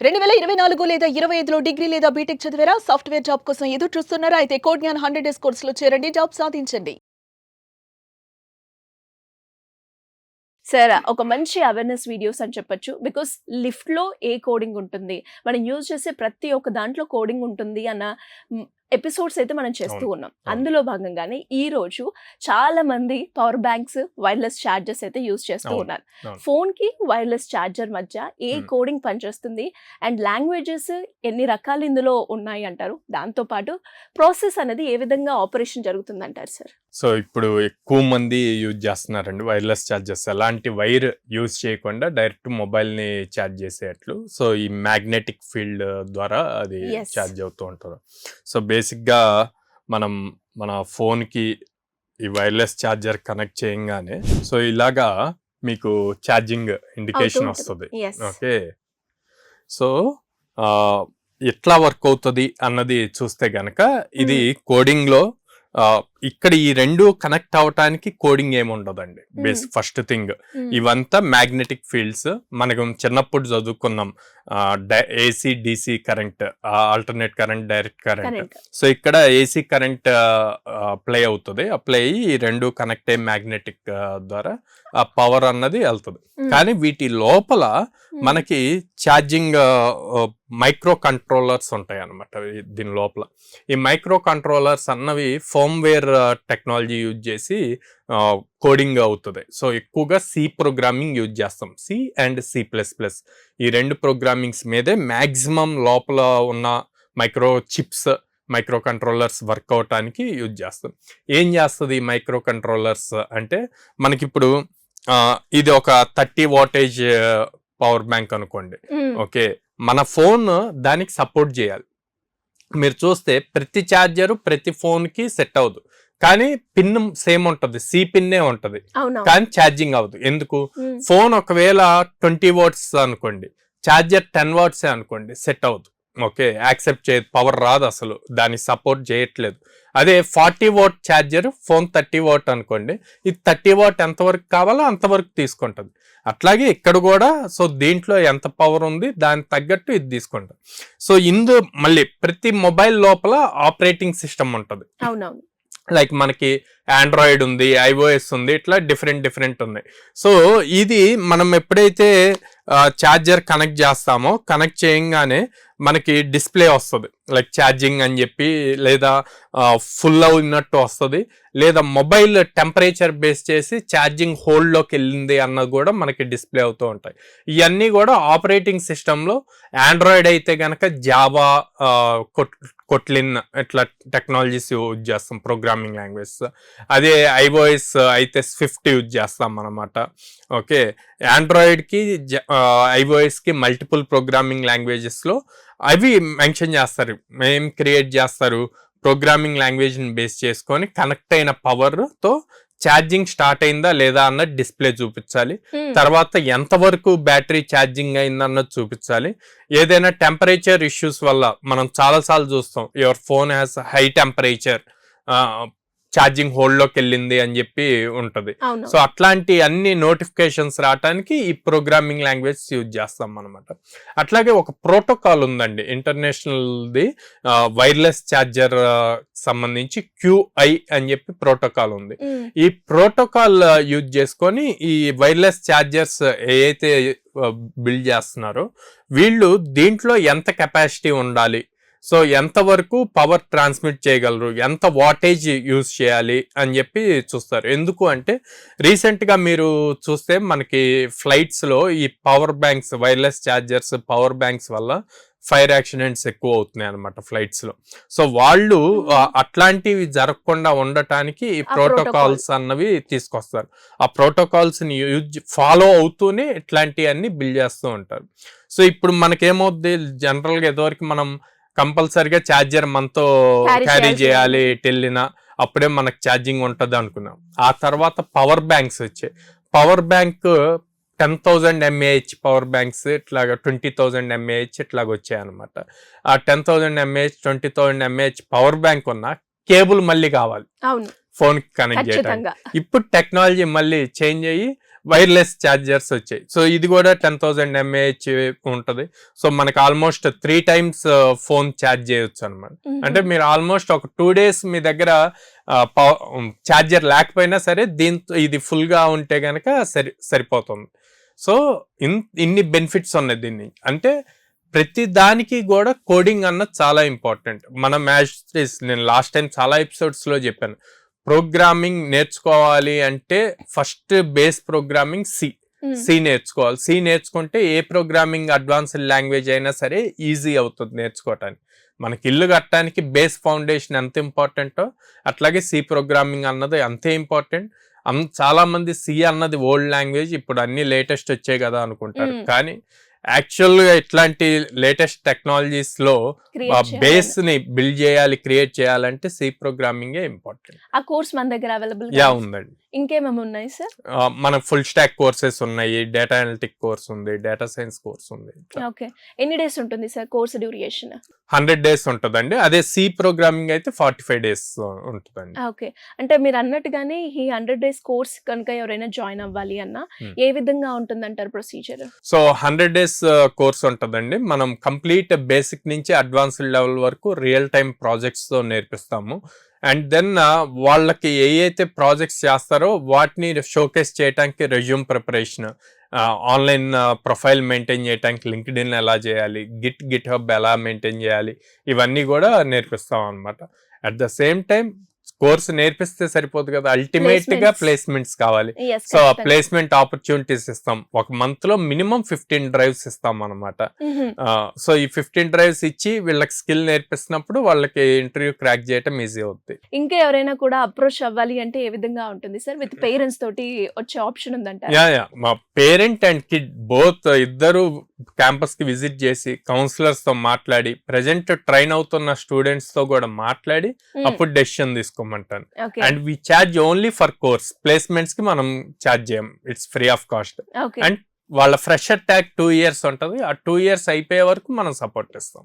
2024 లేదా 25లో డిగ్రీ లేదా బీటెక్ చదివారా? సాఫ్ట్‌వేర్ జాబ్ కోసం ఎదురు చూస్తున్నారా? అయితే కోడ్ జ్ఞాన్ 100 డేస్ కోర్సులో చేరండి. జాబ్ సాధించండి. సార్ ఒక మంచి అవేర్‌నెస్ వీడియోస్ అని చెప్పొచ్చు. బికాస్ లిఫ్ట్‌లో ఏ కోడింగ్ ఉంటుంది? మనం యూజ్ చేసే ప్రతి ఒక్క దాంట్లో కోడింగ్ ఉంటుంది అన్న ఎపిసోడ్స్ అయితే మనం చేస్తూ అవును. ఉన్నాం. అవును. అందులో భాగంగానే ఈరోజు చాలా మంది పవర్ బ్యాంక్స్, వైర్‌లెస్ చార్జర్స్ అయితే యూజ్ చేస్తూ అవును. ఉన్నారు. అవును. ఫోన్‌కి వైర్‌లెస్ చార్జర్ మధ్య ఏ కోడింగ్ పనిచేస్తుంది? అండ్ లాంగ్వేజెస్ ఎన్ని రకాలు ఇందులో ఉన్నాయి అంటారు? దాంతో పాటు ప్రాసెస్ అనేది ఏ విధంగా ఆపరేషన్ జరుగుతుందంటారు సార్? సో ఇప్పుడు ఎక్కువ మంది యూజ్ చేస్తున్నారండి వైర్లెస్ ఛార్జర్స్. ఎలాంటి వైర్ యూజ్ చేయకుండా డైరెక్ట్ మొబైల్ని ఛార్జ్ చేసేట్లు. సో ఈ మ్యాగ్నెటిక్ ఫీల్డ్ ద్వారా అది Yes. ఛార్జ్ అవుతూ ఉంటారు. సో బేసిక్గా మనం మన ఫోన్కి ఈ వైర్లెస్ ఛార్జర్ కనెక్ట్ చేయంగానే సో ఇలాగా మీకు ఛార్జింగ్ ఇండికేషన్ అవుతూ ఉంటుంది. వస్తుంది. Yes. ఓకే. సో ఎట్లా వర్క్ అవుతుంది అన్నది చూస్తే గనక ఇది కోడింగ్లో ఇక్కడ ఈ రెండు కనెక్ట్ అవటానికి కోడింగ్ ఏమి ఉండదండి. ఫస్ట్ థింగ్ ఇవంతా మ్యాగ్నెటిక్ ఫీల్డ్స్. మనకు చిన్నప్పుడు చదువుకున్నాం AC DC current, alternate current, direct current. Correct. So ఇక్కడ ఏసీ కరెంట్ అప్లై అవుతుంది. అప్లై అయ్యి ఈ రెండు కనెక్ట్ అయ్యి మ్యాగ్నెటిక్ ద్వారా ఆ పవర్ అన్నది వెళ్తుంది. కానీ వీటి లోపల మనకి ఛార్జింగ్ మైక్రో కంట్రోలర్స్ ఉంటాయి అన్నమాట. దీని లోపల ఈ మైక్రో కంట్రోలర్స్ అన్నవి ఫోమ్వేర్ టెక్నాలజీ యూజ్ చేసి కోడింగ్ అవుతుంది. సో ఎక్కువగా సి ప్రోగ్రామింగ్ యూజ్ చేస్తాం. C and C++. ఈ రెండు ప్రోగ్రామింగ్స్ మీదే మ్యాక్సిమం లోపల ఉన్న micro chips, micro controllers work అవటానికి యూజ్ చేస్తాం. ఏం చేస్తుంది ఈ మైక్రో కంట్రోలర్స్ అంటే మనకిప్పుడు ఇది ఒక 30 వాటేజ్ పవర్ బ్యాంక్ అనుకోండి. ఓకే, మన ఫోన్ దానికి సపోర్ట్ చేయాలి. మీరు చూస్తే ప్రతి ఛార్జర్ ప్రతి ఫోన్కి సెట్ అవ్వదు, కానీ పిన్ సేమ్ ఉంటుంది, సి పిన్నే ఉంటుంది, కానీ ఛార్జింగ్ అవ్వదు. ఎందుకు? ఫోన్ ఒకవేళ 20 వాట్స్ అనుకోండి, ఛార్జర్ 10 వాట్సే అనుకోండి, సెట్ అవ్వదు. ఓకే, యాక్సెప్ట్ చేయదు, పవర్ రాదు, అసలు దాన్ని సపోర్ట్ చేయట్లేదు. అదే 40 వాట్ ఛార్జర్ ఫోన్ 30 వాట్ అనుకోండి, ఇది 30 వాట్ ఎంతవరకు కావాలో అంతవరకు తీసుకుంటుంది. అట్లాగే ఇక్కడ కూడా సో దీంట్లో ఎంత పవర్ ఉంది దానికి తగ్గట్టు ఇది తీసుకుంటుంది. సో మళ్ళీ ప్రతి మొబైల్ లోపల ఆపరేటింగ్ సిస్టమ్ ఉంటుంది. లైక్ మనకి ఆండ్రాయిడ్ ఉంది, iOS ఉంది, ఇట్లా డిఫరెంట్ ఉన్నాయి. సో ఇది మనం ఎప్పుడైతే ఛార్జర్ కనెక్ట్ చేస్తామో, కనెక్ట్ చేయగానే మనకి డిస్ప్లే వస్తుంది, లైక్ ఛార్జింగ్ అని చెప్పి, లేదా ఫుల్ అయినట్టు వస్తుంది, లేదా మొబైల్ టెంపరేచర్ బేస్ చేసి ఛార్జింగ్ హోల్డ్లోకి వెళ్ళింది అన్నది కూడా మనకి డిస్ప్లే అవుతూ ఉంటాయి. ఇవన్నీ కూడా ఆపరేటింగ్ సిస్టంలో ఆండ్రాయిడ్ అయితే కనుక జావా, కొట్లిన్ ఇట్లా టెక్నాలజీస్ యూజ్ చేస్తాం, ప్రోగ్రామింగ్ లాంగ్వేజ్. అదే iOS అయితే స్విఫ్ట్ యూజ్ చేస్తాం అన్నమాట. ఓకే, ఆండ్రాయిడ్కి iOSకి మల్టిపుల్ ప్రోగ్రామింగ్ లాంగ్వేజెస్లో అవి మెన్షన్ చేస్తారు, ఏం క్రియేట్ చేస్తారు, ప్రోగ్రామింగ్ లాంగ్వేజ్ని బేస్ చేసుకొని కనెక్ట్ అయిన పవర్తో ఛార్జింగ్ స్టార్ట్ అయిందా లేదా అన్నది డిస్ప్లే చూపించాలి. తర్వాత ఎంతవరకు బ్యాటరీ ఛార్జింగ్ అయిందన్నది చూపించాలి. ఏదైనా టెంపరేచర్ ఇష్యూస్ వల్ల మనం చాలాసార్లు చూస్తాం, your phone has high temperature, charging హోల్డ్లోకి వెళ్ళింది అని చెప్పి ఉంటుంది. సో అట్లాంటి అన్ని నోటిఫికేషన్స్ రావడానికి ఈ ప్రోగ్రామింగ్ లాంగ్వేజ్ యూజ్ చేస్తాం అనమాట. అట్లాగే ఒక ప్రోటోకాల్ ఉందండి ఇంటర్నేషనల్ది, వైర్లెస్ ఛార్జర్ సంబంధించి QI అని చెప్పి ప్రోటోకాల్ ఉంది. ఈ ప్రోటోకాల్ యూజ్ చేసుకొని ఈ వైర్లెస్ ఛార్జర్స్ ఏదైతే బిల్డ్ చేస్తున్నారో వీళ్ళు దీంట్లో ఎంత కెపాసిటీ ఉండాలి, సో ఎంతవరకు పవర్ ట్రాన్స్మిట్ చేయగలరు, ఎంత వాటేజ్ యూజ్ చేయాలి అని చెప్పి చూస్తారు. ఎందుకు అంటే రీసెంట్గా మీరు చూస్తే మనకి ఫ్లైట్స్లో ఈ power banks, wireless chargers power banks వల్ల ఫైర్ యాక్సిడెంట్స్ ఎక్కువ అవుతున్నాయి అనమాట ఫ్లైట్స్లో. సో వాళ్ళు అట్లాంటివి జరగకుండా ఉండటానికి ఈ ప్రోటోకాల్స్ అన్నవి తీసుకొస్తారు. ఆ ప్రోటోకాల్స్ని ఫాలో అవుతూనే ఇట్లాంటివన్నీ బిల్డ్ చేస్తూ ఉంటారు. సో ఇప్పుడు మనకేమవుద్ది, జనరల్గా ఎదువరకు మనం కంపల్సరీగా ఛార్జర్ మనతో క్యారీ చేయాలి, వెళ్ళినా అప్పుడే మనకు ఛార్జింగ్ ఉంటుంది అనుకున్నాం. ఆ తర్వాత పవర్ బ్యాంక్స్ వచ్చాయి. Power bank 10,000 mAh power banks, ఇట్లాగా 20,000 mAh ఇట్లాగ వచ్చాయి అనమాట. ఆ 10,000 mAh 20,000 mAh పవర్ బ్యాంక్ ఉన్న కేబుల్ మళ్ళీ కావాలి ఫోన్ కి కనెక్ట్ చేయడానికి. ఇప్పుడు టెక్నాలజీ మళ్ళీ చేంజ్ అయ్యి వైర్లెస్ ఛార్జర్స్ వచ్చాయి. సో ఇది కూడా 10,000 mAh ఉంటుంది. సో మనకి ఆల్మోస్ట్ 3 times ఫోన్ ఛార్జ్ చేయొచ్చు అనమాట. అంటే మీరు ఆల్మోస్ట్ ఒక 2 days మీ దగ్గర ఛార్జర్ లేకపోయినా సరే దీంతో ఇది full గా ఉంటే గనక సరిపోతుంది. సో ఇన్ని బెనిఫిట్స్ ఉన్నాయి దీన్ని. అంటే ప్రతి దానికి కూడా కోడింగ్ అన్నది చాలా ఇంపార్టెంట్. మన నేను లాస్ట్ టైం చాలా ఎపిసోడ్స్ లో చెప్పాను, ప్రోగ్రామింగ్ నేర్చుకోవాలి అంటే ఫస్ట్ బేస్ ప్రోగ్రామింగ్ సి నేర్చుకోవాలి. సి నేర్చుకుంటే ఏ ప్రోగ్రామింగ్ అడ్వాన్స్డ్ లాంగ్వేజ్ అయినా సరే ఈజీ అవుతుంది నేర్చుకోవటానికి. మనకి ఇల్లు కట్టడానికి బేస్ ఫౌండేషన్ ఎంత ఇంపార్టెంటో అట్లాగే సి ప్రోగ్రామింగ్ అన్నది అంతే ఇంపార్టెంట్. చాలా మంది సి అన్నది ఓల్డ్ లాంగ్వేజ్, ఇప్పుడు అన్ని లేటెస్ట్ వచ్చాయి కదా అనుకుంటారు. కానీ యాక్చువల్ గా ఇట్లాంటి లేటెస్ట్ టెక్నాలజీస్ లో బేస్ ని బిల్డ్ చేయాలి, క్రియేట్ చేయాలంటే సి ప్రోగ్రామింగ్ ఇంపార్టెంట్. ఆ కోర్స్ మన దగ్గర అవైలబుల్ ఉందండి. ఇంకేమేమి ఉన్నాయి సార్? మన ఫుల్ స్టాక్ కోర్సెస్ ఉన్నాయి, డేటా అనలిటిక్ కోర్స్ ఉంది, డేటా సైన్స్ కోర్స్ ఉంది. ఓకే, ఎన్ని డేస్ ఉంటుంది సార్ కోర్స్ డ్యూరేషన్? 100 days ఉంటుందండి. అదే సి ప్రోగ్రామింగ్ అయితే 45 days ఉంటుందండి. ఓకే, అంటే మీరు అన్నట్టుగానే ఈ 100 days కోర్స్ కనుక ఎవరైనా జాయిన్ అవ్వాలి అన్నా ఏ విధంగా ఉంటుందంటారు ప్రొసీజర్? సో 100 days కోర్స్ ఉంటుందండి. మనం కంప్లీట్ బేసిక్ నుంచి అడ్వాన్స్డ్ లెవెల్ వరకు రియల్ టైమ్ ప్రాజెక్ట్స్ తో నేర్పిస్తాము. అండ్ దెన్ వాళ్ళకి ఏ అయితే ప్రాజెక్ట్స్ చేస్తారో వాటిని షోకేస్ చేయడానికి resume preparation, online profile maintain చేయడానికి లింక్డ్ఇన్ ఎలా చేయాలి, గిట్ హబ్ ఎలా మెయింటైన్ చేయాలి, ఇవన్నీ కూడా నేర్పిస్తాం అనమాట. At the same time course నేర్పిస్తే సరిపోదు కదా, అల్టిమేట్ గా ప్లేస్మెంట్స్ కావాలి. సో ప్లేస్మెంట్ ఆపర్చునిటీస్ ఇస్తాం. ఒక మంత్ లో మినిమం 15 drives ఇస్తాం అనమాట. సో ఈ 15 drives ఇచ్చి వీళ్ళకి స్కిల్ నేర్పిస్తున్నప్పుడు వాళ్ళకి ఇంటర్వ్యూ క్రాక్ చేయడం ఈజీ అవుతుంది. ఇంకా ఎవరైనా కూడా అప్రోచ్ అవ్వాలి అంటే ఏ విధంగా ఉంటుంది సార్? విత్ పేరెంట్స్ తోటి వచ్చే ఆప్షన్ ఉందంట? మా పేరెంట్ అండ్ కిడ్ బోత్ ఇద్దరు క్యాంపస్ కి విజిట్ చేసి కౌన్సిలర్స్ తో మాట్లాడి, ప్రెసెంట్ ట్రైన్ అవుతున్న స్టూడెంట్స్ తో కూడా మాట్లాడి అప్పుడు డెసిషన్ తీసుకోమంటాను. And we charge only for course. Placements కి మనం ఛార్జ్ చేయం, it's free of cost. And వాళ్ళ ఫ్రెషర్ ట్యాగ్ 2 years ఉంటుంది. ఆ 2 years అయిపోయే వరకు మనం సపోర్ట్ ఇస్తాం.